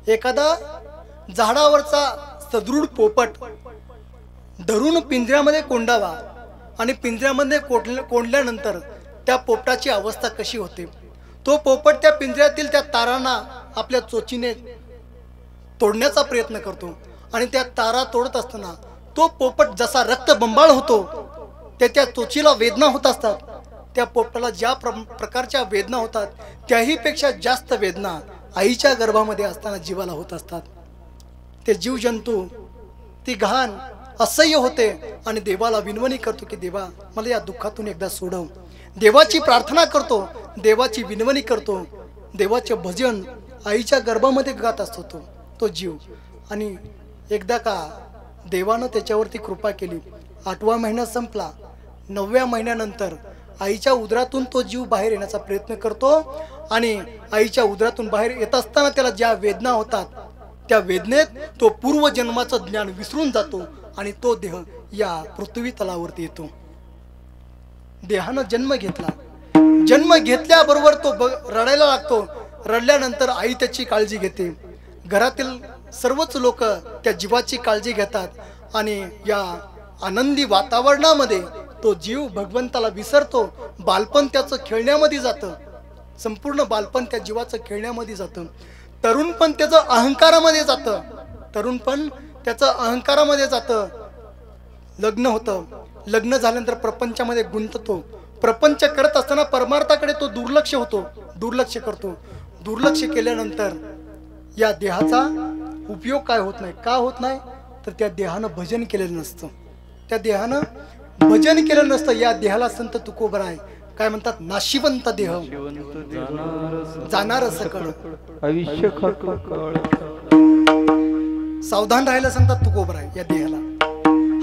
एखादा झाडावरचा सदृढ पोपट धरून पिंजऱ्यामध्ये कोंडावा आणि पिंजऱ्यामध्ये कोंडल्यानंतर त्या पोपटाची अवस्था कशी होते। तो पोपट त्या पिंजऱ्यातील त्या तारांना आपल्या चोचीने तोडण्याचा प्रयत्न करतो आणि त्या तारा तोडत असताना तो पोपट जसा रक्तबंबाळ होतो, त्या चोचीला वेदना होत असतात। त्या पोपटाला ज्या प्रकारच्या वेदना होतात त्याही पेक्षा जास्त वेदना आईच्या गर्भामध्ये असताना जीवाला होत असतात। ते जीव जंतू ती घाण असह्य होते आणि देवाला विनवणी करतो की देवा मला या दुःखातून एकदा सोडव। देवाची प्रार्थना करतो, देवाची विनवणी करतो, देवाचे भजन आईच्या गर्भामध्ये गात असतो तो जीव। आणि एकदा का देवानं त्याच्यावरती कृपा केली, 8वा महिना संपला, 9व्या महिन्यानंतर आईच्या उदरातून तो जीव बाहेर येण्याचा प्रयत्न करतो आणि आईच्या उदरातून बाहेर येत असताना त्याला ज्या वेदना होतात त्या वेदनेत तो पूर्वजन्माचं ज्ञान विसरून जातो आणि तो देह या पृथ्वी तलावरती येतो। देहानं जन्म घेतला, जन्म घेतल्याबरोबर तो रडायला लागतो। रडल्यानंतर आई त्याची काळजी घेते, घरातील सर्वच लोक त्या जीवाची काळजी घेतात आणि या आनंदी वातावरणामध्ये तो जीव भगवंताला विसरतो। बालपण त्याचं खेळण्यामध्ये जातं, संपूर्ण बालपण त्या जीवाचं खेळण्यामध्ये जातं। तरुणपण त्याचं अहंकारामध्ये जातं, तरुणपण त्याचं अहंकारामध्ये जातं। लग्न होतं, लग्न झाल्यानंतर प्रपंचामध्ये गुंततो, प्रपंच करत असताना परमार्थाकडे तो दुर्लक्ष करतो। दुर्लक्ष केल्यानंतर या देहाचा उपयोग काय होत नाही, का होत नाही तर त्या देहानं भजन केलेलं नसतं, त्या देहानं भजन केलं नसतं। या देहाला संत तुकोबराय काय म्हणतात, नाशिवंत देह जाणार सकळ आयुष्य सावधान राहायला सांगतात तुकोबराय या देहाला।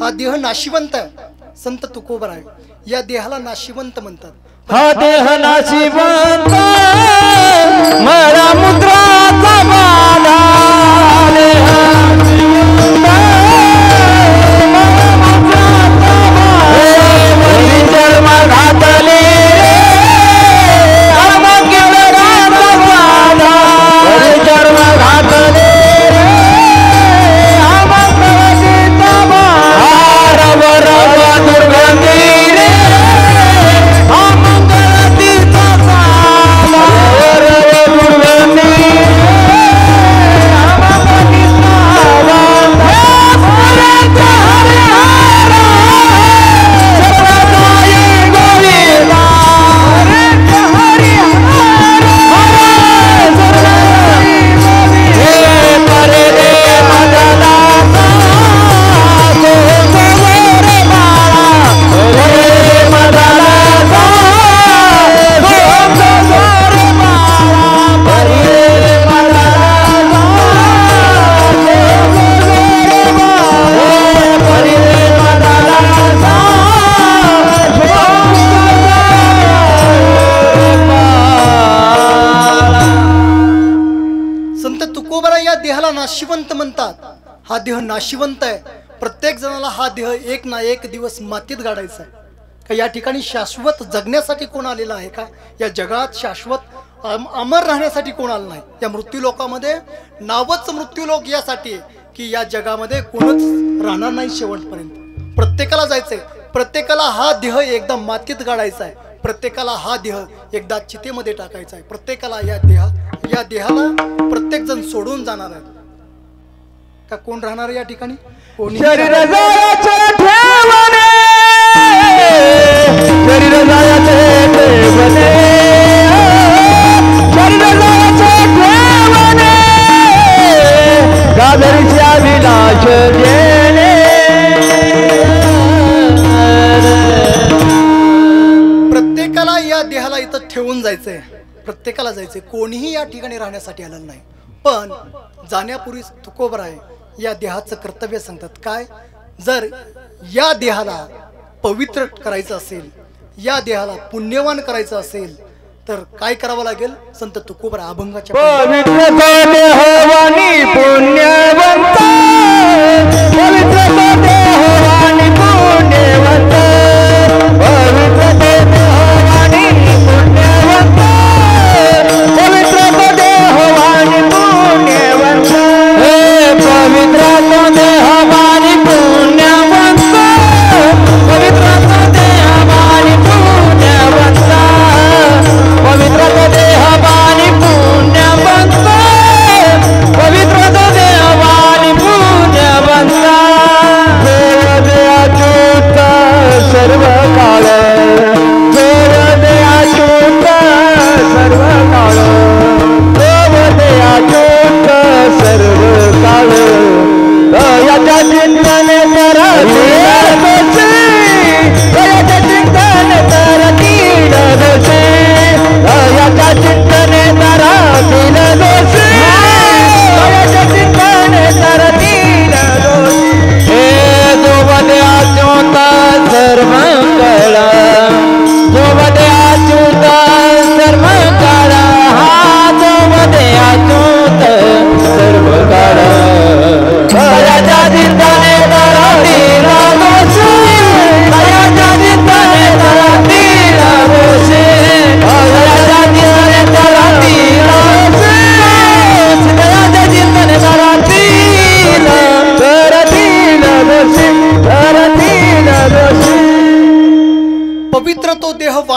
हा देह नाशिवंत आहे, संत तुकोबराय या देहाला नाशिवंत म्हणतात। हा देह नाशिवंत मला मुद्राचा बाधा नाशिवंत म्हणतात। हा देह नाशिवंत आहे, प्रत्येक जणाला हा देह एक ना एक दिवस मातीत गाडायचा आहे। का या ठिकाणी शाश्वत जगण्यासाठी कोण आलेला आहे का? या जगात शाश्वत अमर राहण्यासाठी कोण आलं नाही। या मृत्यू लोकामध्ये नावच मृत्यू लोक यासाठी की या जगामध्ये कोणच राहणार नाही शेवटपर्यंत। प्रत्येकाला जायचंय, प्रत्येकाला हा देह एकदा मातीत गाडायचा आहे, प्रत्येकाला हा देह एकदा चितेमध्ये टाकायचा आहे, प्रत्येकाला या देहाला प्रत्येक जण सोडून जाणार आहे। का कोण राहणार या ठिकाणी? कोणी शरीर जायचे ठेवणे, शरीर जायचे ठेवणे, शरीर जायचे ठेवणे, गादरच्या विलास देणे। प्रत्येकाला या देहाला इथं ठेवून जायचंय, प्रत्येकाला जायचंय, कोणीही या ठिकाणी राहण्यासाठी आलेलं नाही। पण जाण्यापूर्वी तुकोबराय या देहाचं कर्तव्य सांगतात काय? जर या देहाला पवित्र करायचं असेल, या देहाला पुण्यवान करायचं असेल तर काय करावं लागेल? संत तुकोबराय अभंगाच्या पवित्र देहवानी पुण्यवंत, पवित्र देहवानी पुण्यवंत, पवित्र देहवानी पुण्यवंत, पवित्र देहवानी पुण्यवंत।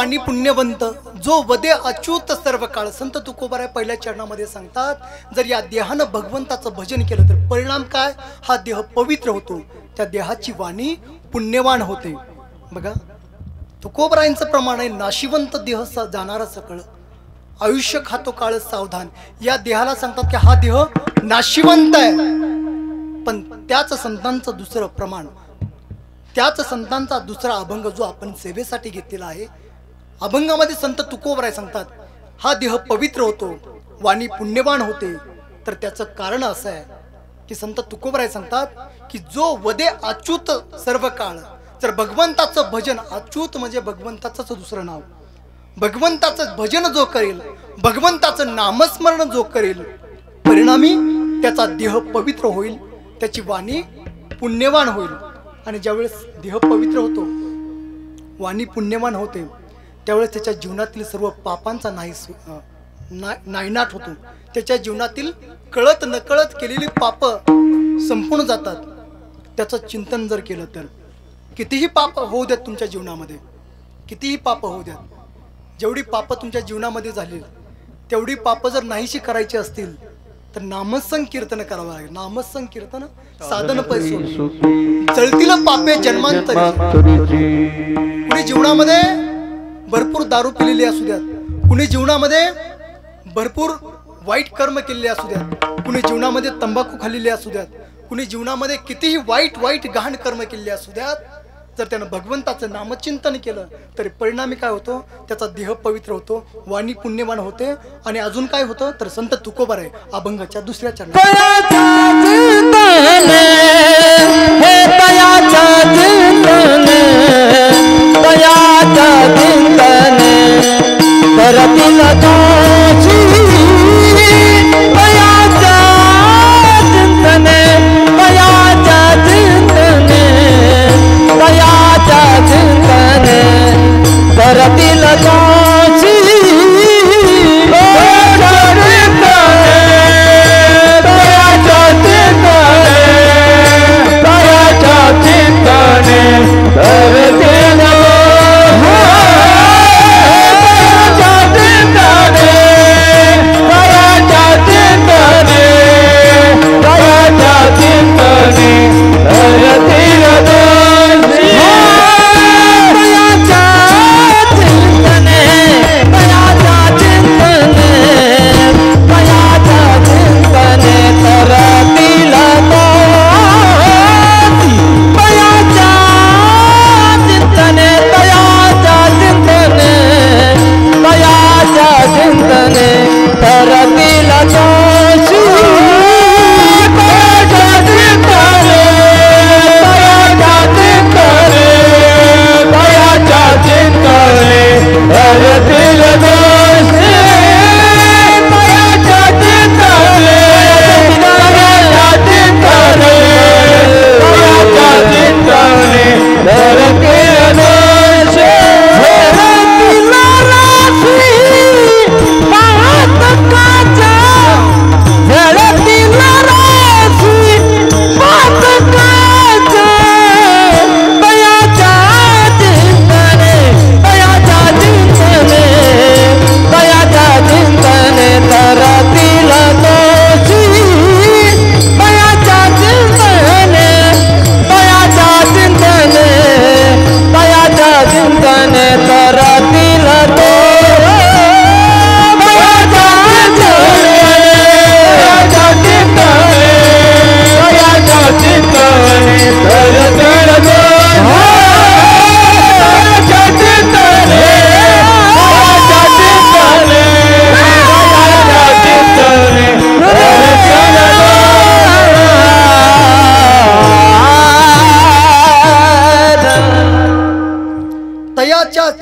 वाणी पुण्यवंत जो वदे अच्युत सर्व काळ. संत तुकोबाराय पहिल्या चरणामध्ये सांगतात, जर या देहानं भगवंताचं भजन केलं तर परिणाम काय? हा देह पवित्र होतो, त्या देहाची वाणी पुण्यवान होते. बघा तुकोबारायांचं प्रमाण आहे, नाशिवंत देह जाणारा सकळ, आयुष्य खातो काळ सावधान. या देहाला सांगतात की हा देह नाशिवंत आहे, पण त्याच संतांचं दुसरं प्रमाण, त्याच संतांचा दुसरा अभंग जो आपण सेवेसाठी घेतलेला आहे, अभंगामध्ये संत तुकोबाराय सांगतात हा देह पवित्र होतो, वाणी पुण्यवान होते. तर त्याचं कारण असं आहे की संत तुकोबाराय सांगतात की जो वदे अच्युत सर्व काळ, जर भगवंताचं भजन, अच्युत म्हणजे भगवंताचंच दुसरं नाव, भगवंताचं भजन जो करेल, भगवंताचं नामस्मरण जो करेल, परिणामी त्याचा देह पवित्र होईल, त्याची वाणी पुण्यवान होईल. आणि ज्यावेळेस देह पवित्र होतो, वाणी पुण्यवान होते, त्यावेळेस त्याच्या जीवनातील सर्व पापांचा नायनाट होतो. त्याच्या जीवनातील कळत नकळत केलेली पाप संपून जातात. त्याचं चिंतन जर केलं तर कितीही पाप होऊ द्यात तुमच्या जीवनामध्ये, कितीही पाप होऊ द्यात, जेवढी पाप तुमच्या जीवनामध्ये झाली तेवढी पाप जर नाहीशी करायची असतील तर नामसंकीर्तन करावं लागेल. नामसंकीर्तन साधन पैसो चळतील पापे जन्मांतरी. कुणी जीवनामध्ये भरपूर दारू पिलेली असू द्यात, कुणी जीवनामध्ये भरपूर वाईट कर्म केलेले असू द्यात, कुणी जीवनामध्ये तंबाखू खाल्लेली असू द्यात, कुणी जीवनामध्ये कितीही वाईट वाईट गहाण कर्म केलेले असू द्यात, जर त्यानं भगवंताचं नामचिंतन केलं तरी परिणामी काय होतो? त्याचा देह पवित्र होतो, वाणी पुण्यवान होते. आणि अजून काय होतं तर संत तुकोबाराय अभंगाच्या दुसऱ्या चरणात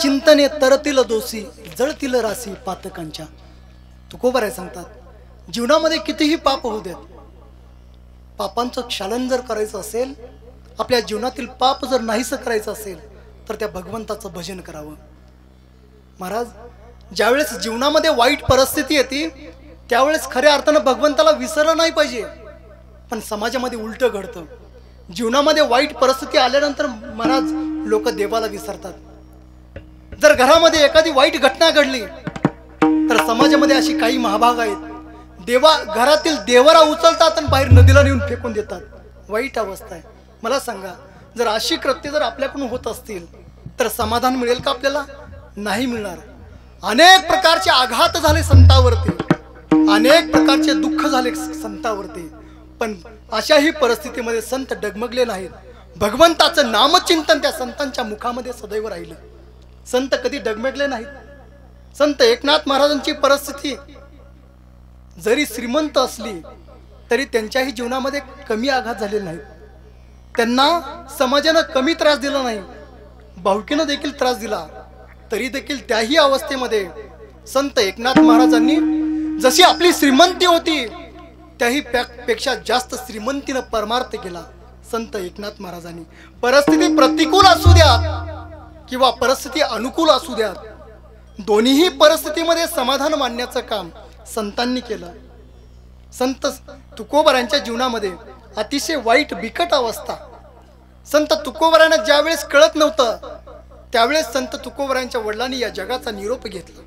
चिंतने तरतील दोषी जळतील राशी पातकांच्या. तुकोबाराय सांगतात जीवनामध्ये कितीही पाप होऊ द्यात, पापांचं क्षालन जर करायचं असेल, आपल्या जीवनातील पाप जर नाहीसं करायचं असेल तर त्या भगवंताचं भजन करावं. महाराज ज्यावेळेस जीवनामध्ये वाईट परिस्थिती येते त्यावेळेस खऱ्या अर्थानं भगवंताला विसरलं नाही पाहिजे, पण समाजामध्ये उलट घडतं. जीवनामध्ये वाईट परिस्थिती आल्यानंतर महाराज लोक देवाला विसरतात. जर घरामध्ये एखादी वाईट घटना घडली तर समाजामध्ये अशी काही महाभाग आहेत, घरातील देवरा उचलतात आणि बाहेर नदीला नेऊन फेकून देतात. वाईट अवस्था आहे. मला सांगा, जर अशी कृत्य जर आपल्याकडून होत असतील तर समाधान मिळेल का आपल्याला? नाही मिळणार. अनेक प्रकारचे आघात झाले संतांवरती, अनेक प्रकारचे दुःख झाले संतांवरती, पण अशाही परिस्थितीमध्ये संत डगमगले नाहीत. भगवंताचं नामचिंतन त्या संतांच्या मुखामध्ये सदैव राहिलं. संत कधी डगमगले नाहीत. संत एकनाथ महाराजांची परिस्थिती जरी श्रीमंत असली तरी त्यांच्याही जीवनामध्ये कमी आघात झालेले नाहीत. त्यांना समाजानं कमी त्रास दिला नाही, भावकीनं देखील त्रास दिला, तरी देखील त्याही अवस्थेमध्ये संत एकनाथ महाराजांनी जशी आपली श्रीमंती होती त्याही पेक्षा जास्त श्रीमंतीनं परमार्थ केला. संत एकनाथ महाराजांनी परिस्थिती प्रतिकूल असू द्या किंवा परिस्थिती अनुकूल असू द्या, दोन्हीही परिस्थितीमध्ये समाधान मानण्याचं काम संतांनी केलं. संत तुकोबारांच्या जीवनामध्ये अतिशय वाईट बिकट अवस्था, संत तुकोबारांना ज्यावेळेस कळत नव्हतं त्यावेळेस संत तुकोबारांच्या वडिलांनी या जगाचा निरोप घेतला.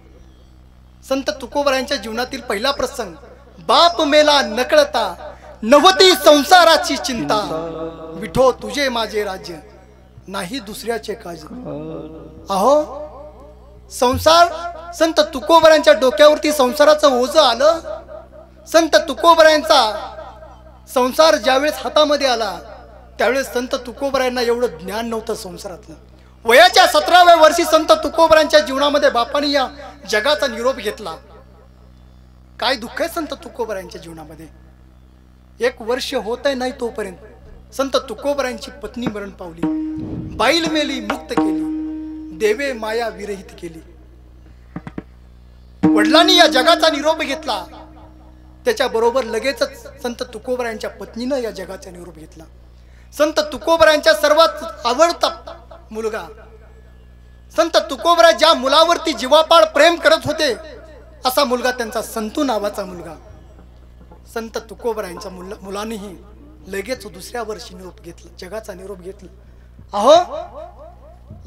संत तुकोबारांच्या जीवनातील पहिला प्रसंग, बाप मेला नकळता नवती संसाराची चिंता, विठो तुझे माझे राज्य नाही दुसऱ्याचे काज. अहो संसार, संत तुकोबारांच्या डोक्यावरती संसाराचं ओझं आलं. संत तुकोबारांचा संसार ज्यावेळेस हातामध्ये आला त्यावेळेस संत तुकोबारांना एवढं ज्ञान नव्हतं संसारातलं. वयाच्या 17व्या वर्षी संत तुकोबारांच्या जीवनामध्ये बापाने या जगाचा निरोप घेतला. काय दुःख आहे संत तुकोबारांच्या जीवनामध्ये. 1 वर्ष होत नाही तोपर्यंत संत तुकोबारांची पत्नी मरण पावली. बाईल मेली मुक्त केली, देवे माया विरहित केली. वडिलांनी या जगाचा निरोप घेतला, त्याच्याबरोबर लगेचच संत तुकोबारांच्या पत्नीनं या जगाचा निरोप घेतला. संत तुकोबारांच्या सर्वात आवडता मुलगा, संत तुकोबारा ज्या मुलावरती जीवापाड प्रेम करत होते असा मुलगा त्यांचा संतू नावाचा मुलगा. संत तुकोबारांच्या मुलांनीही लगेच दुसऱ्या वर्षी निरोप घेतला, जगाचा निरोप घेतला. अहो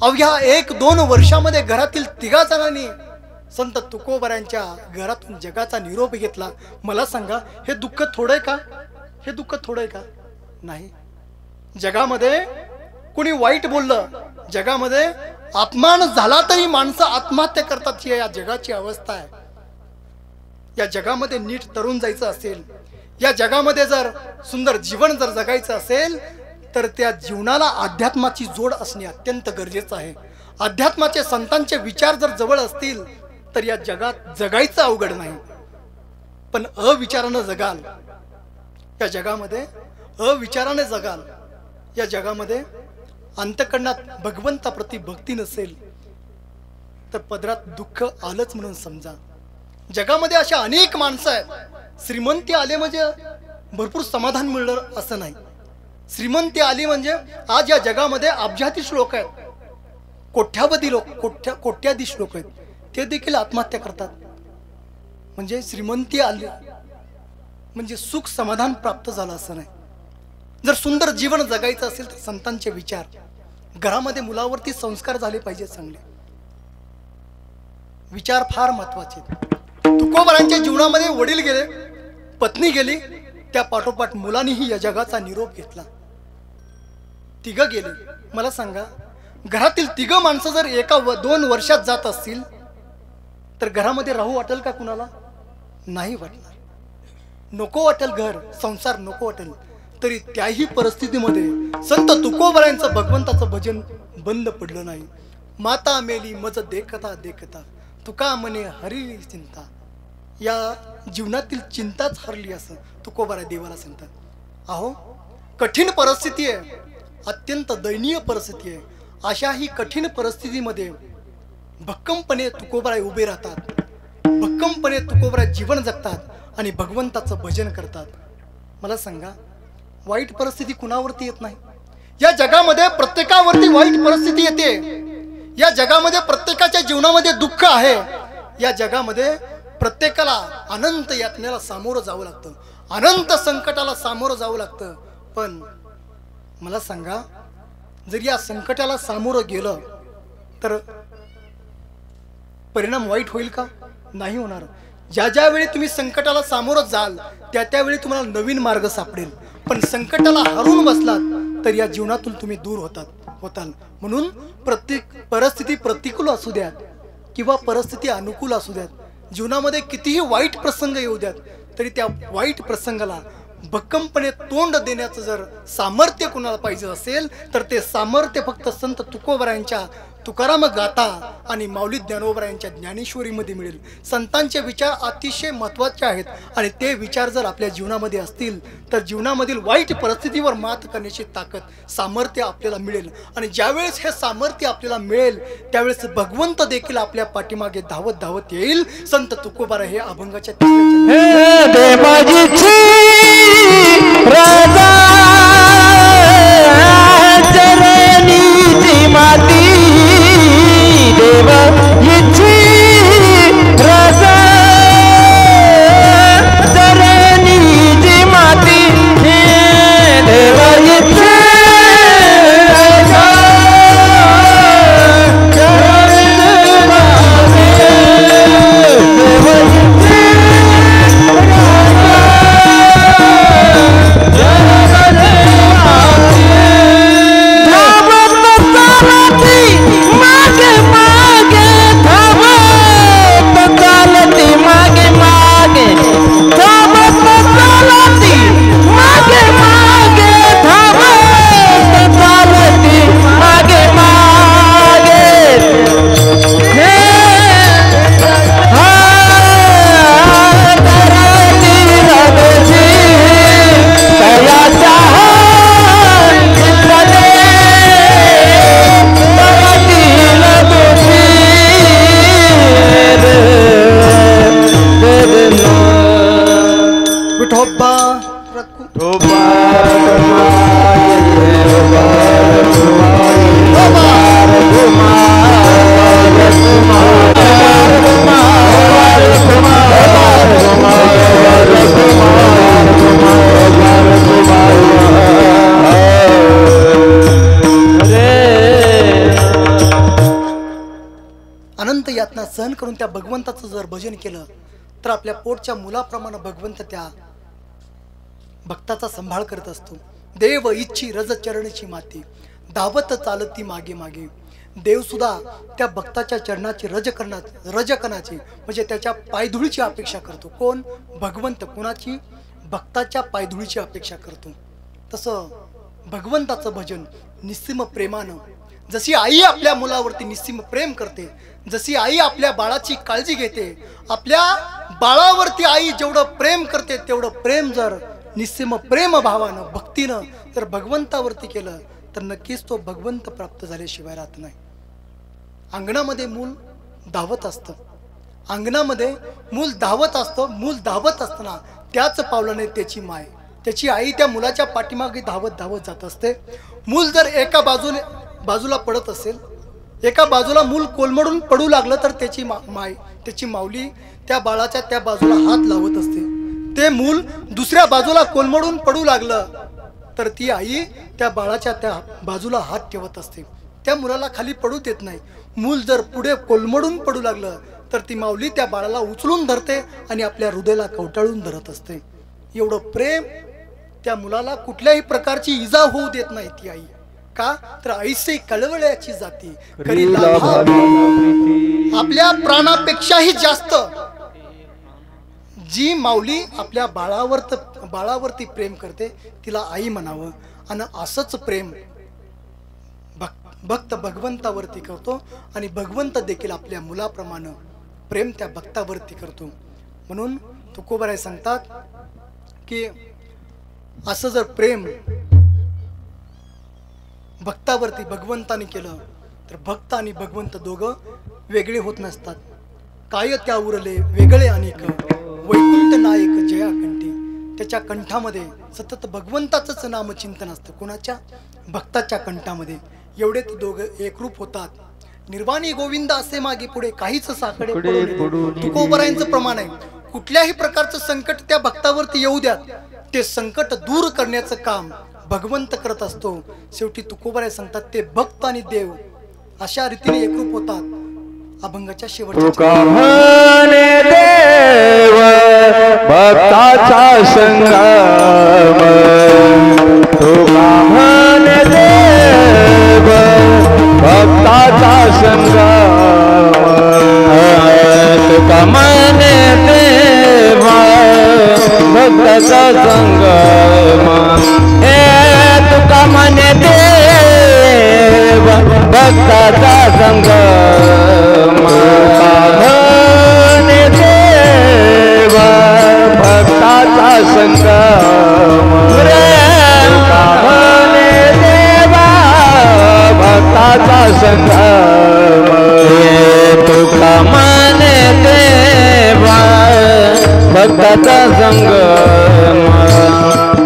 अवघ्या 1-2 वर्षामध्ये घरातील 3 जणांनी संत तुकोबारांच्या घरातून जगाचा निरोप घेतला. मला सांगा, हे दुःख थोडं आहे का? हे दुःख थोडं आहे का? नाही. जगामध्ये कुणी वाईट बोललं, जगामध्ये अपमान झाला तरी माणसं आत्महत्या करतात, ही या जगाची अवस्था आहे. या जगामध्ये नीट तरुण जायचं असेल, या जगामध्ये जर सुंदर जीवन जर जगायचं असेल तर त्या जीवनाला अध्यात्माची जोड असणे अत्यंत गरजेचं आहे. अध्यात्माचे संतांचे विचार जर जवळ असतील तर या जगात जगायचं अवघड नाही. पण अविचारानं जगाल, या जगामध्ये अविचाराने जगाल, या जगामध्ये अंतःकरणात भगवंताप्रती भक्ती नसेल तर पदरात दुःख आलंच म्हणून समजा. जगामध्ये अशा अनेक माणसं आहेत, श्रीमंती आले म्हणजे भरपूर समाधान मिळणार असं नाही. श्रीमंती आली म्हणजे आज या जगामध्ये अब्जाधीश लोक आहेत, कोट्यावधी लोक, कोट्याधीश लोक आहेत, ते देखील आत्महत्या करतात. म्हणजे श्रीमंती आली म्हणजे सुख समाधान प्राप्त झालं असं नाही. जर सुंदर जीवन जगायचं असेल तर संतांचे विचार, घरामध्ये मुलावरती संस्कार झाले पाहिजे चांगले, विचार फार महत्वाचे. तुकोबारांच्या जीवनामध्ये वडील गेले, पत्नी गेली, त्या पाठोपाठ मुलांनीही या जगाचा निरोप घेतला. 3 गेले. मला सांगा, घरातील 3 माणसं जर 1-2 वर्षात जात असतील तर घरामध्ये राहू वाटेल का कुणाला? नाही वाटणार. नको वाटेल, घर संसार नको वाटेल. तरी त्याही परिस्थितीमध्ये संत तुकोबारांचं भगवंताचं भजन बंद पडलं नाही. माता मेली मज देखता देखता तुका मने हरली चिंता. या जीवनातील चिंताच हरली असं तुकोबारा देवाला सांगतात. अहो कठीण परिस्थिती आहे, अत्यंत दयनीय परिस्थिती आहे. अशा ही कठीण परिस्थितीमध्ये भक्कमपणे तुकोबारा उभे राहतात, भक्कमपणे तुकोबारा जीवन जगतात आणि भगवंताचं भजन करतात. मला सांगा, वाईट परिस्थिती कुणावरती येत नाही. या जगामध्ये प्रत्येकावरती वाईट परिस्थिती येते. या जगामध्ये प्रत्येकाच्या जीवनामध्ये दुःख आहे. या जगामध्ये प्रत्येकाला अनंत यातनेला सामोरं जावं लागतं, अनंत संकटाला सामोरं जावं लागतं. पण मला सांगा, जर या संकटाला सामोरं गेलं तर परिणाम वाईट होईल का? नाही होणार. ज्या ज्यावेळी तुम्ही संकटाला सामोरं जाल त्यावेळी तुम्हाला नवीन मार्ग सापडेल. पण संकटाला हरवून बसलात तर या जीवनातून तुम्ही दूर होताल. म्हणून प्रत्येक परिस्थिती प्रतिकूल असू द्यात किंवा परिस्थिती अनुकूल असू द्यात, जीवनामध्ये कितीही वाईट प्रसंग येऊ द्यात, तरी त्या वाईट प्रसंगाला भक्कमपणे तोंड देण्याचं जर सामर्थ्य कुणाला पाहिजे असेल तर ते सामर्थ्य फक्त संत तुकोबरायांच्या तुकाराम गाथा आणि माऊली ज्ञानोबरायांच्या ज्ञानेश्वरीमध्ये मिळेल. संतांचे विचार अतिशय महत्त्वाचे आहेत आणि ते विचार जर आपल्या जीवनामध्ये असतील तर जीवनामधील वाईट परिस्थितीवर मात करण्याची ताकद सामर्थ्य आपल्याला मिळेल. आणि ज्यावेळेस हे सामर्थ्य आपल्याला मिळेल त्यावेळेस भगवंत देखील आपल्या पाठीमागे धावत धावत येईल. संत तुकोबारा हे अभंगाच्या माती देव इच्छी राजा जरणीची माती देव इच्छी राजा यातना सहन करून त्या भगवंताचं जर भजन केलं तर आपल्या पोटच्या मुलाप्रमाणे भगवंत त्या भक्ताचा सांभाळ करत असतो. देव इच्छी रज चरणची माती धावत चालती मागे मागे. देव सुद्धा त्या भक्ताच्या चरणाची रजकणाची म्हणजे त्याच्या पायधुळीची अपेक्षा करतो. कोण? भगवंत. कोणाची? भक्ताच्या पायधुळीची अपेक्षा करतो. तसं भगवंताचं भजन निस्सीम प्रेमानं, जशी आई आपल्या मुलावरती निस्सीम प्रेम करते, जशी आई आपल्या बाळाची काळजी घेते, आपल्या बाळावरती आई जेवढं प्रेम करते तेवढं प्रेम जर निस्सीम प्रेम भावानं भक्तीनं जर भगवंतावरती केलं तर नक्कीच तो भगवंत प्राप्त झाल्याशिवाय राहत नाही. अंगणामध्ये मूल धावत असतं, अंगणामध्ये मूल धावत असतं. मूल धावत असताना त्याच पावलाने त्याची माय, त्याची आई त्या मुलाच्या पाठीमागे धावत धावत जात असते. मूल जर एका बाजूला पडत असेल, एका बाजूला मूल कोलमडून पडू लागलं तर त्याची माय, त्याची माऊली त्या बाळाच्या त्या बाजूला हात लावत असते. ते मूल दुसऱ्या बाजूला कोलमडून पडू लागलं तर ती आई त्या बाळाच्या त्या बाजूला हात ठेवत असते, त्या मुलाला खाली पडू देत नाही. मूल जर पुढे कोलमडून पडू लागलं तर ती माऊली त्या बाळाला उचलून धरते आणि आपल्या हृदयाला कवटाळून धरत असते. एवढं प्रेम त्या मुलाला कुठल्याही प्रकारची इजा होऊ देत नाही ती आई. का? तर ऐसे कळवळ्याची जाती आपल्या प्राणापेक्षाही जास्त जी माऊली आपल्या बाळावरती प्रेम करते तिला आई म्हणावं. आणि असंच प्रेम भक्त भगवंतावरती करतो आणि भगवंत देखील आपल्या मुलाप्रमाणे प्रेम त्या भक्तावरती करतो. म्हणून तुकोबाराय सांगतात की असं जर प्रेम भक्तावरती भगवंताने केलं तर भक्त आणि भगवंत दोघं वेगळे होत नसतात. काय त्या उरले वेगळे अनेक वैकुंठ नायक जया कंठी. त्याच्या कंठामध्ये सतत भगवंताचंच नामचिंतन असतं. कोणाच्या? भक्ताच्या कंठामध्ये. एवढे ते दोघं एकरूप होतात. निर्वाणी गोविंद असे मागे पुढे काहीच साकडे तुकोबरायांचं प्रमाण आहे. कुठल्याही प्रकारचं संकट त्या भक्तावरती येऊ द्यात, ते संकट दूर करण्याचं काम भगवंत करत असतो. शेवटी तुकोबराय सांगतात ते भक्त आणि देव अशा रीतीने एकरूप होतात. अभंगाच्या शेवटच्या तुका म्हणे देव भक्ताचा संगम तुका म्हणे देव भक्ताचा संगम तुका म्हणे देव भक्ताचा संगम हे तुका म्हणे देव भक्ताचा संगम म्हणे देव भक्ताचा संगम म्हणे देवा भक्ताचा संगम तुका म्हणे देवा भक्ताचा संगम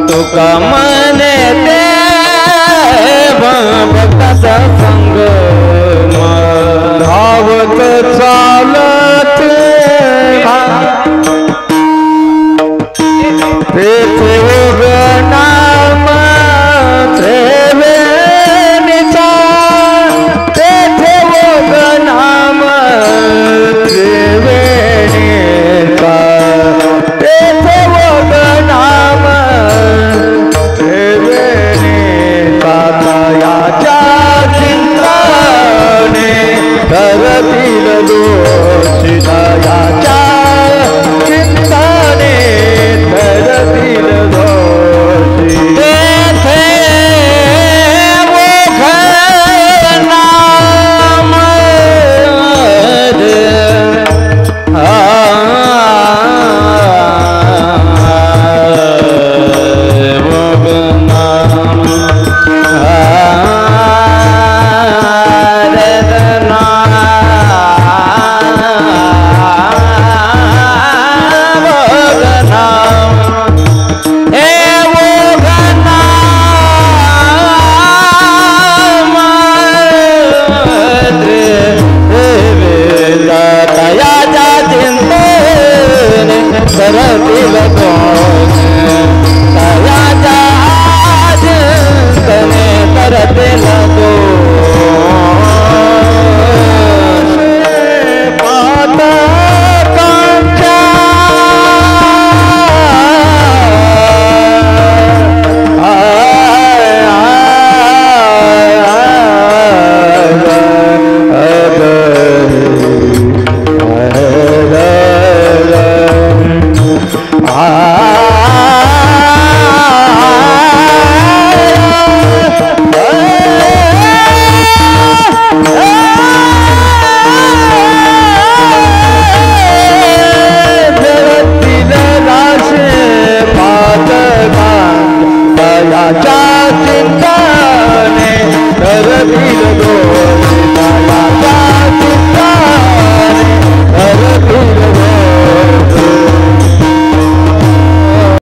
तुका